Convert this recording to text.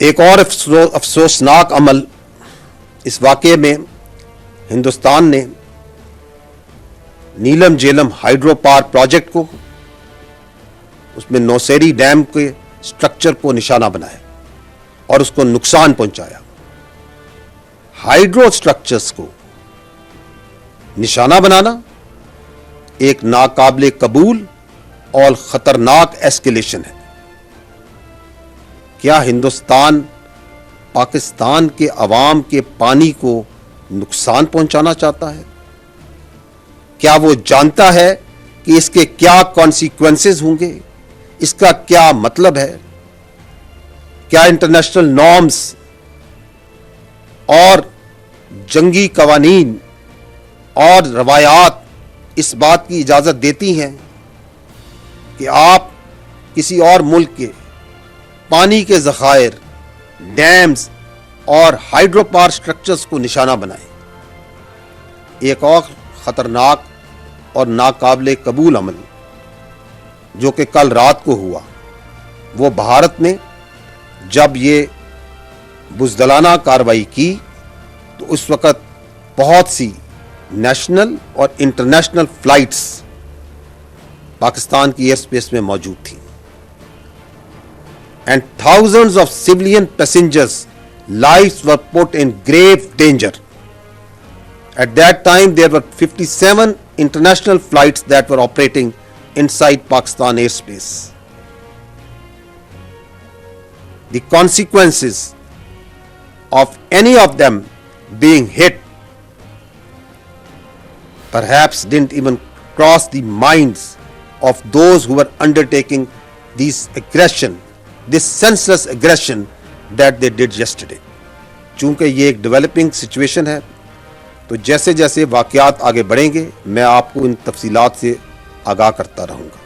ایک اور افسوسناک عمل اس واقعے میں ہندوستان نے نیلم جیلم ہائیڈرو پاور پروجیکٹ کو، اس میں نوسیری ڈیم کے سٹرکچر کو نشانہ بنایا اور اس کو نقصان پہنچایا۔ ہائیڈرو سٹرکچرز کو نشانہ بنانا ایک ناقابل قبول اور خطرناک ایسکیلیشن ہے۔ کیا ہندوستان پاکستان کے عوام کے پانی کو نقصان پہنچانا چاہتا ہے؟ کیا وہ جانتا ہے کہ اس کے کیا کانسیکوینسز ہوں گے؟ اس کا کیا مطلب ہے؟ کیا انٹرنیشنل نارمز اور جنگی قوانین اور روایات اس بات کی اجازت دیتی ہیں کہ آپ کسی اور ملک کے پانی کے ذخائر، ڈیمز اور ہائیڈرو پاور سٹرکچرز کو نشانہ بنائیں؟ ایک اور خطرناک اور ناقابل قبول عمل جو کہ کل رات کو ہوا، وہ بھارت نے جب یہ بزدلانہ کارروائی کی تو اس وقت بہت سی نیشنل اور انٹرنیشنل فلائٹس پاکستان کی ایئر اسپیس میں موجود تھیں، and thousands of civilian passengers' lives were put in grave danger. At that time, there were 57 international flights that were operating inside Pakistan airspace. The consequences of any of them being hit perhaps didn't even cross the minds of those who were undertaking this senseless aggression that they did yesterday. چونکہ یہ ایک developing situation ہے، تو جیسے جیسے واقعات آگے بڑھیں گے میں آپ کو ان تفصیلات سے آگاہ کرتا رہوں گا۔